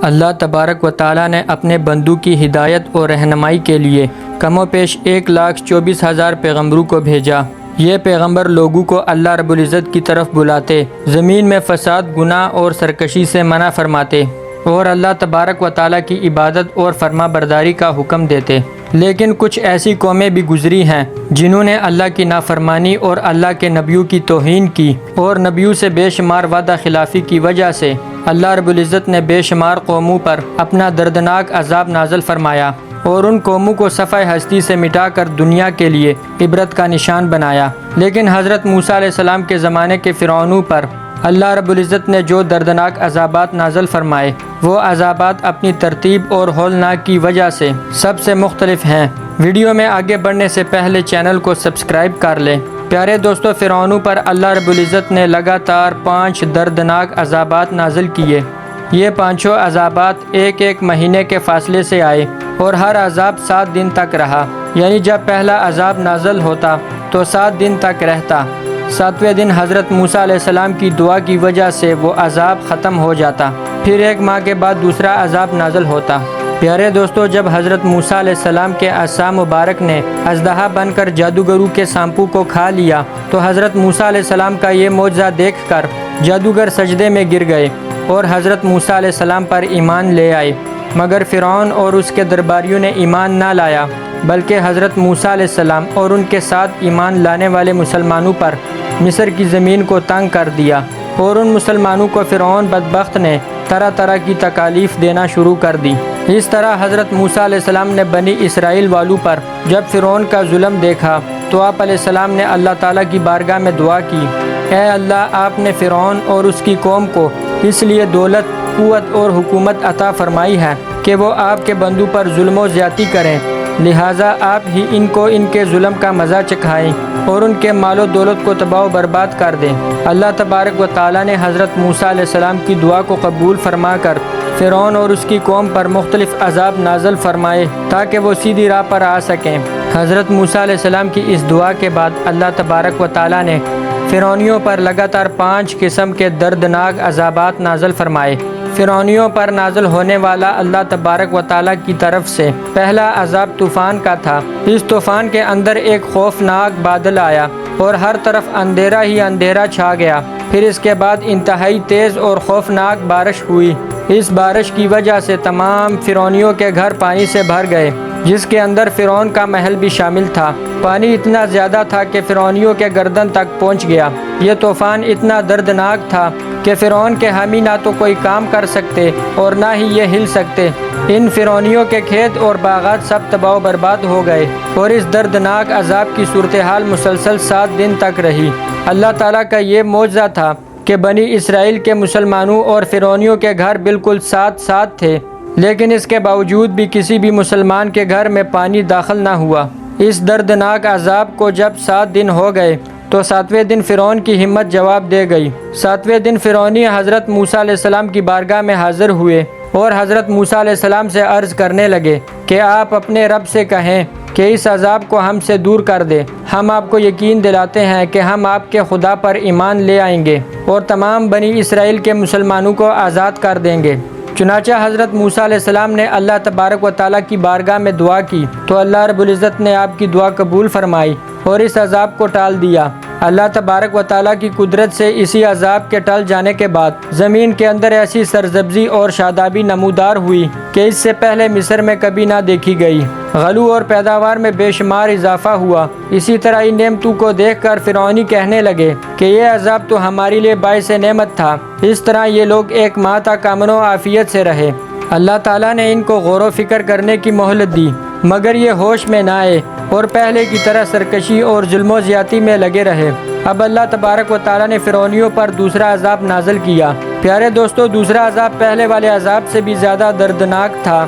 اللہ تبارک و تعالیٰ نے اپنے بندوں کی ہدایت اور رہنمائی کے لیے کم و بیش 1,24,000 پیغمبروں کو بھیجا۔ یہ پیغمبر لوگوں کو اللہ رب العزت کی طرف بلاتے، زمین میں فساد، گناہ اور سرکشی سے منع فرماتے اور اللہ تبارک و تعالیٰ کی عبادت اور فرما برداری کا حکم دیتے۔ لیکن کچھ ایسی قومیں بھی گزری ہیں جنہوں نے اللہ کی نافرمانی اور اللہ کے نبیوں کی توہین کی، اور نبیوں سے بے شمار وعدہ خلافی کی وجہ سے اللہ رب العزت نے بے شمار قوموں پر اپنا دردناک عذاب نازل فرمایا اور ان قوموں کو صفحہ ہستی سے مٹا کر دنیا کے لیے عبرت کا نشان بنایا۔ لیکن حضرت موسیٰ علیہ السلام کے زمانے کے فرعونوں پر اللہ رب العزت نے جو دردناک عذابات نازل فرمائے، وہ عذابات اپنی ترتیب اور ہولناک کی وجہ سے سب سے مختلف ہیں۔ ویڈیو میں آگے بڑھنے سے پہلے چینل کو سبسکرائب کر لیں۔ پیارے دوستو، فرعونوں پر اللہ رب العزت نے لگاتار 5 دردناک عذابات نازل کیے۔ یہ 5 عذابات ایک مہینے کے فاصلے سے آئے اور ہر عذاب 7 دن تک رہا، یعنی جب پہلا عذاب نازل ہوتا تو 7 دن تک رہتا۔ 7ویں دن حضرت موسیٰ علیہ السلام کی دعا کی وجہ سے وہ عذاب ختم ہو جاتا، پھر 1 ماہ کے بعد دوسرا عذاب نازل ہوتا۔ پیارے دوستو، جب حضرت موسیٰ علیہ السلام کے عصا مبارک نے اژدہا بن کر جادوگروں کے سانپوں کو کھا لیا تو حضرت موسیٰ علیہ السلام کا یہ معجزہ دیکھ کر جادوگر سجدے میں گر گئے اور حضرت موسیٰ علیہ السلام پر ایمان لے آئے، مگر فرعون اور اس کے درباریوں نے ایمان نہ لایا، بلکہ حضرت موسیٰ علیہ السلام اور ان کے ساتھ ایمان لانے والے مسلمانوں پر مصر کی زمین کو تنگ کر دیا، اور ان مسلمانوں کو فرعون بدبخت نے طرح طرح کی تکالیف دینا شروع کر دی۔ اس طرح حضرت موسیٰ علیہ السلام نے بنی اسرائیل والوں پر جب فرعون کا ظلم دیکھا تو آپ علیہ السلام نے اللہ تعالیٰ کی بارگاہ میں دعا کی، اے اللہ، آپ نے فرعون اور اس کی قوم کو اس لیے دولت، قوت اور حکومت عطا فرمائی ہے کہ وہ آپ کے بندوں پر ظلم و زیادتی کریں، لہٰذا آپ ہی ان کو ان کے ظلم کا مزہ چکھائیں اور ان کے مال و دولت کو تباہ و برباد کر دیں۔ اللہ تبارک و تعالیٰ نے حضرت موسیٰ علیہ السلام کی دعا کو قبول فرما کر فرعون اور اس کی قوم پر مختلف عذاب نازل فرمائے تاکہ وہ سیدھی راہ پر آ سکیں۔ حضرت موسیٰ علیہ السلام کی اس دعا کے بعد اللہ تبارک و تعالیٰ نے فرعونیوں پر لگاتار 5 قسم کے دردناک عذابات نازل فرمائے۔ فرعونیوں پر نازل ہونے والا اللہ تبارک و تعالیٰ کی طرف سے پہلا عذاب طوفان کا تھا۔ اس طوفان کے اندر ایک خوفناک بادل آیا اور ہر طرف اندھیرا ہی اندھیرا چھا گیا۔ پھر اس کے بعد انتہائی تیز اور خوفناک بارش ہوئی۔ اس بارش کی وجہ سے تمام فرعونیوں کے گھر پانی سے بھر گئے، جس کے اندر فرعون کا محل بھی شامل تھا۔ پانی اتنا زیادہ تھا کہ فرعونیوں کے گردن تک پہنچ گیا۔ یہ طوفان اتنا دردناک تھا کہ فرعون کے حامی نہ تو کوئی کام کر سکتے اور نہ ہی یہ ہل سکتے۔ ان فرعونیوں کے کھیت اور باغات سب تباہ و برباد ہو گئے، اور اس دردناک عذاب کی صورتحال مسلسل 7 دن تک رہی۔ اللہ تعالیٰ کا یہ معجزہ تھا کہ بنی اسرائیل کے مسلمانوں اور فرعونیوں کے گھر بالکل ساتھ تھے، لیکن اس کے باوجود بھی کسی بھی مسلمان کے گھر میں پانی داخل نہ ہوا۔ اس دردناک عذاب کو جب 7 دن ہو گئے تو 7ویں دن فرعون کی ہمت جواب دے گئی۔ 7ویں دن فرعونی حضرت موسیٰ علیہ السلام کی بارگاہ میں حاضر ہوئے اور حضرت موسیٰ علیہ السلام سے عرض کرنے لگے کہ آپ اپنے رب سے کہیں کہ اس عذاب کو ہم سے دور کر دے۔ ہم آپ کو یقین دلاتے ہیں کہ ہم آپ کے خدا پر ایمان لے آئیں گے اور تمام بنی اسرائیل کے مسلمانوں کو آزاد کر دیں گے۔ چنانچہ حضرت موسیٰ علیہ السلام نے اللہ تبارک و تعالیٰ کی بارگاہ میں دعا کی تو اللہ رب العزت نے آپ کی دعا قبول فرمائی اور اس عذاب کو ٹال دیا۔ اللہ تبارک و تعالیٰ کی قدرت سے اسی عذاب کے ٹل جانے کے بعد زمین کے اندر ایسی سرسبزی اور شادابی نمودار ہوئی کہ اس سے پہلے مصر میں کبھی نہ دیکھی گئی۔ غلو اور پیداوار میں بے شمار اضافہ ہوا۔ اسی طرح ان نعمتوں کو دیکھ کر فرعونی کہنے لگے کہ یہ عذاب تو ہمارے لیے باعث نعمت تھا۔ اس طرح یہ لوگ 1 ماہ تک امن و عافیت سے رہے۔ اللہ تعالیٰ نے ان کو غور و فکر کرنے کی مہلت دی، مگر یہ ہوش میں نہ آئے اور پہلے کی طرح سرکشی اور ظلم و زیادتی میں لگے رہے۔ اب اللہ تبارک و تعالیٰ نے فرعونیوں پر دوسرا عذاب نازل کیا۔ پیارے دوستو، دوسرا عذاب پہلے والے عذاب سے بھی زیادہ دردناک تھا۔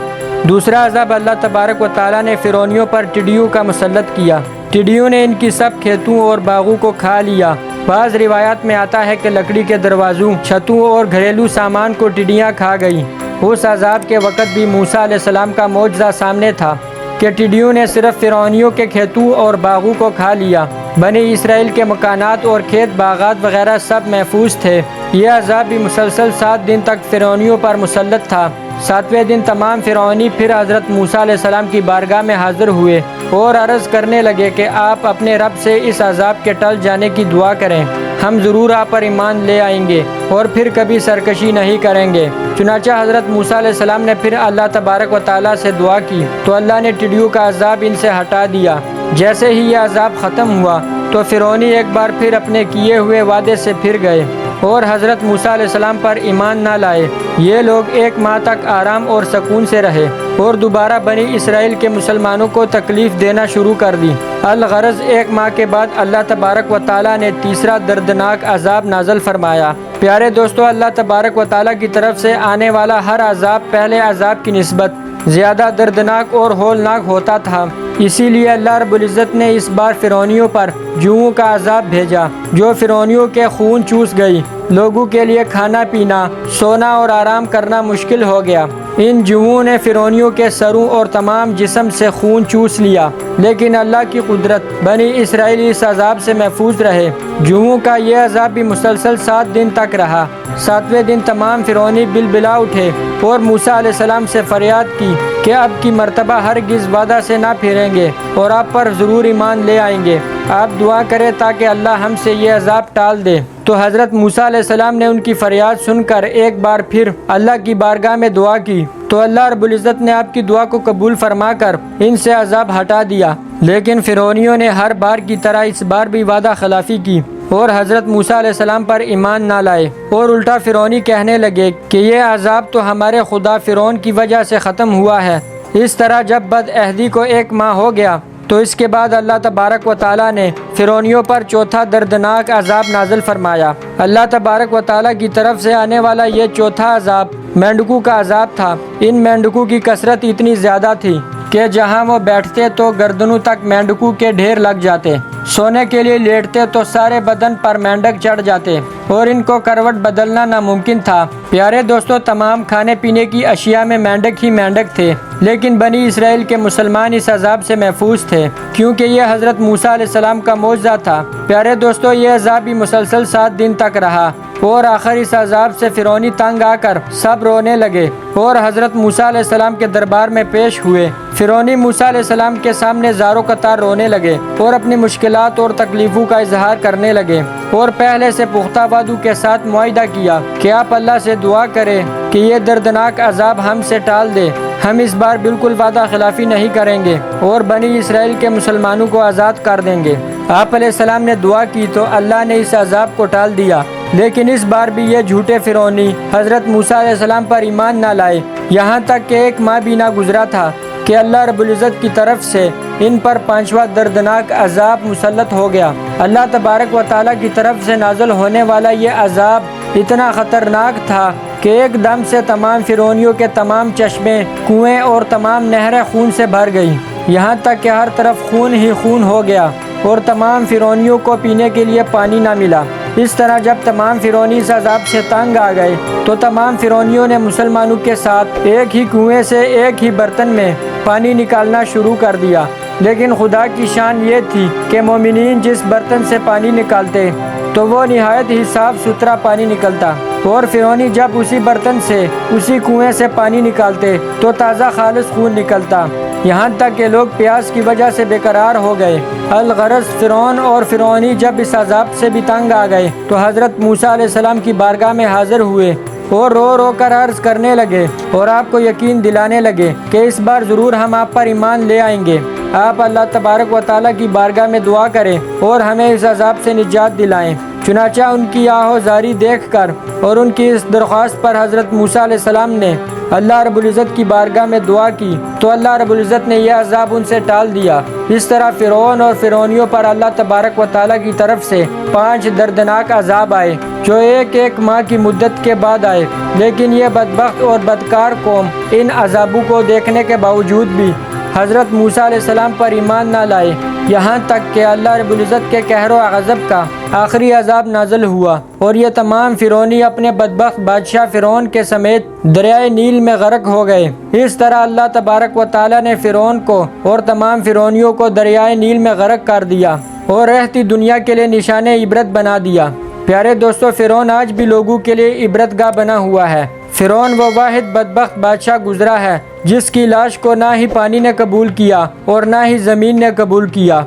دوسرا عذاب اللہ تبارک و تعالیٰ نے فرعونیوں پر ٹڈیوں کا مسلط کیا۔ ٹڈیوں نے ان کی سب کھیتوں اور باغوں کو کھا لیا۔ بعض روایات میں آتا ہے کہ لکڑی کے دروازوں، چھتوں اور گھریلو سامان کو ٹڈیاں کھا گئیں۔ اس عذاب کے وقت بھی موسیٰ علیہ السلام کا معجزہ سامنے تھا۔ کہ ٹڈیوں نے صرف فرعونیوں کے کھیتوں اور باغوں کو کھا لیا۔ بنی اسرائیل کے مکانات اور کھیت باغات وغیرہ سب محفوظ تھے۔ یہ عذاب بھی مسلسل 7 دن تک فرعونیوں پر مسلط تھا۔ 7ویں دن تمام فرعونی پھر حضرت موسیٰ علیہ السلام کی بارگاہ میں حاضر ہوئے اور عرض کرنے لگے کہ آپ اپنے رب سے اس عذاب کے ٹل جانے کی دعا کریں، ہم ضرور آپ پر ایمان لے آئیں گے اور پھر کبھی سرکشی نہیں کریں گے۔ چنانچہ حضرت موسیٰ علیہ السلام نے پھر اللہ تبارک و تعالیٰ سے دعا کی تو اللہ نے ٹڈیوں کا عذاب ان سے ہٹا دیا۔ جیسے ہی یہ عذاب ختم ہوا تو فرعونی ایک بار پھر اپنے کیے ہوئے وعدے سے پھر گئے اور حضرت موسیٰ علیہ السلام پر ایمان نہ لائے۔ یہ لوگ 1 ماہ تک آرام اور سکون سے رہے اور دوبارہ بنی اسرائیل کے مسلمانوں کو تکلیف دینا شروع کر دی۔ الغرض 1 ماہ کے بعد اللہ تبارک و تعالیٰ نے تیسرا دردناک عذاب نازل فرمایا۔ پیارے دوستو، اللہ تبارک و تعالیٰ کی طرف سے آنے والا ہر عذاب پہلے عذاب کی نسبت زیادہ دردناک اور ہولناک ہوتا تھا۔ اسی لیے اللہ رب العزت نے اس بار فرعونیوں پر جوؤں کا عذاب بھیجا جو فرعونیوں کے خون چوس گئی۔ لوگوں کے لیے کھانا پینا، سونا اور آرام کرنا مشکل ہو گیا۔ ان جوؤں نے فرعونیوں کے سروں اور تمام جسم سے خون چوس لیا، لیکن اللہ کی قدرت بنی اسرائیل اس عذاب سے محفوظ رہے۔ جوؤں کا یہ عذاب بھی مسلسل 7 دن تک رہا۔ 7ویں دن تمام فرعونی بلبلا اٹھے اور موسیٰ علیہ السلام سے فریاد کی کہ اب کی مرتبہ ہرگز وعدہ سے نہ پھریں گے اور آپ پر ضرور ایمان لے آئیں گے۔ آپ دعا کریں تاکہ اللہ ہم سے یہ عذاب ٹال دے۔ تو حضرت موسیٰ علیہ السلام نے ان کی فریاد سن کر ایک بار پھر اللہ کی بارگاہ میں دعا کی تو اللہ رب العزت نے آپ کی دعا کو قبول فرما کر ان سے عذاب ہٹا دیا۔ لیکن فرعونیوں نے ہر بار کی طرح اس بار بھی وعدہ خلافی کی اور حضرت موسیٰ علیہ السلام پر ایمان نہ لائے، اور الٹا فرعونی کہنے لگے کہ یہ عذاب تو ہمارے خدا فرعون کی وجہ سے ختم ہوا ہے۔ اس طرح جب بد عہدی کو 1 ماہ ہو گیا تو اس کے بعد اللہ تبارک و تعالیٰ نے فرعونیوں پر چوتھا دردناک عذاب نازل فرمایا۔ اللہ تبارک و تعالیٰ کی طرف سے آنے والا یہ چوتھا عذاب مینڈکوں کا عذاب تھا۔ ان مینڈکوں کی کثرت اتنی زیادہ تھی کہ جہاں وہ بیٹھتے تو گردنوں تک مینڈکوں کے ڈھیر لگ جاتے، سونے کے لیے لیٹتے تو سارے بدن پر مینڈک چڑھ جاتے اور ان کو کروٹ بدلنا ناممکن تھا۔ پیارے دوستو، تمام کھانے پینے کی اشیاء میں مینڈک ہی مینڈک تھے، لیکن بنی اسرائیل کے مسلمان اس عذاب سے محفوظ تھے کیونکہ یہ حضرت موسیٰ علیہ السلام کا معجزہ تھا۔ پیارے دوستو، یہ عذاب بھی مسلسل 7 دن تک رہا اور آخر اس عذاب سے فرعونی تنگ آ کر سب رونے لگے اور حضرت موسیٰ علیہ السلام کے دربار میں پیش ہوئے۔ فرعونی موسیٰ علیہ السلام کے سامنے زاروں قطار رونے لگے اور اپنی مشکلات اور تکلیفوں کا اظہار کرنے لگے اور پہلے سے پختہ وعدوں کے ساتھ معاہدہ کیا کہ آپ اللہ سے دعا کریں کہ یہ دردناک عذاب ہم سے ٹال دے، ہم اس بار بالکل وعدہ خلافی نہیں کریں گے اور بنی اسرائیل کے مسلمانوں کو آزاد کر دیں گے۔ آپ علیہ السلام نے دعا کی تو اللہ نے اس عذاب کو ٹال دیا، لیکن اس بار بھی یہ جھوٹے فرعونی حضرت موسیٰ علیہ السلام پر ایمان نہ لائے، یہاں تک کہ 1 ماہ بھی نہ گزرا تھا کہ اللہ رب العزت کی طرف سے ان پر 5واں دردناک عذاب مسلط ہو گیا۔ اللہ تبارک و تعالیٰ کی طرف سے نازل ہونے والا یہ عذاب اتنا خطرناک تھا کہ ایک دم سے تمام فرعونیوں کے تمام چشمے، کنویں اور تمام نہریں خون سے بھر گئیں، یہاں تک کہ ہر طرف خون ہی خون ہو گیا اور تمام فرعونیوں کو پینے کے لیے پانی نہ ملا۔ اس طرح جب تمام فرعونی اس عذاب سے تنگ آ گئے تو تمام فرعونیوں نے مسلمانوں کے ساتھ ایک ہی کنویں سے ایک ہی برتن میں پانی نکالنا شروع کر دیا، لیکن خدا کی شان یہ تھی کہ مومنین جس برتن سے پانی نکالتے تو وہ نہایت ہی صاف ستھرا پانی نکلتا، اور فرعونی جب اسی برتن سے اسی کنویں سے پانی نکالتے تو تازہ خالص خون نکلتا، یہاں تک کہ لوگ پیاس کی وجہ سے بے قرار ہو گئے۔ الغرض فرعون اور فرعونی جب اس عذاب سے بھی تنگ آ گئے تو حضرت موسیٰ علیہ السلام کی بارگاہ میں حاضر ہوئے اور رو رو کر عرض کرنے لگے اور آپ کو یقین دلانے لگے کہ اس بار ضرور ہم آپ پر ایمان لے آئیں گے۔ آپ اللہ تبارک و تعالیٰ کی بارگاہ میں دعا کریں اور ہمیں اس عذاب سے نجات دلائیں۔ چنانچہ ان کی آہو زاری دیکھ کر اور ان کی اس درخواست پر حضرت موسیٰ علیہ السلام نے اللہ رب العزت کی بارگاہ میں دعا کی تو اللہ رب العزت نے یہ عذاب ان سے ٹال دیا۔ اس طرح فرعون اور فرعونیوں پر اللہ تبارک و تعالیٰ کی طرف سے 5 دردناک عذاب آئے جو ایک ماہ کی مدت کے بعد آئے، لیکن یہ بدبخت اور بدکار قوم ان عذابوں کو دیکھنے کے باوجود بھی حضرت موسیٰ علیہ السلام پر ایمان نہ لائے یہاں تک کہ اللہ رب العزت کے قہر و غضب کا آخری عذاب نازل ہوا اور یہ تمام فرعونی اپنے بدبخت بادشاہ فرعون کے سمیت دریائے نیل میں غرق ہو گئے۔ اس طرح اللہ تبارک و تعالیٰ نے فرعون کو اور تمام فرعونیوں کو دریائے نیل میں غرق کر دیا اور رہتی دنیا کے لیے نشان عبرت بنا دیا۔ پیارے دوستو، فرعون آج بھی لوگوں کے لیے عبرت گاہ بنا ہوا ہے۔ فرعون وہ واحد بدبخت بادشاہ گزرا ہے جس کی لاش کو نہ ہی پانی نے قبول کیا اور نہ ہی زمین نے قبول کیا،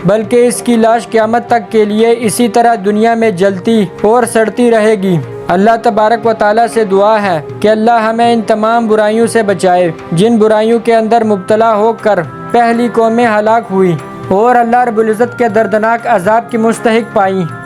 بلکہ اس کی لاش قیامت تک کے لیے اسی طرح دنیا میں جلتی اور سڑتی رہے گی۔ اللہ تبارک و تعالیٰ سے دعا ہے کہ اللہ ہمیں ان تمام برائیوں سے بچائے جن برائیوں کے اندر مبتلا ہو کر پہلی قومیں ہلاک ہوئی اور اللہ رب العزت کے دردناک عذاب کی مستحق پائیں۔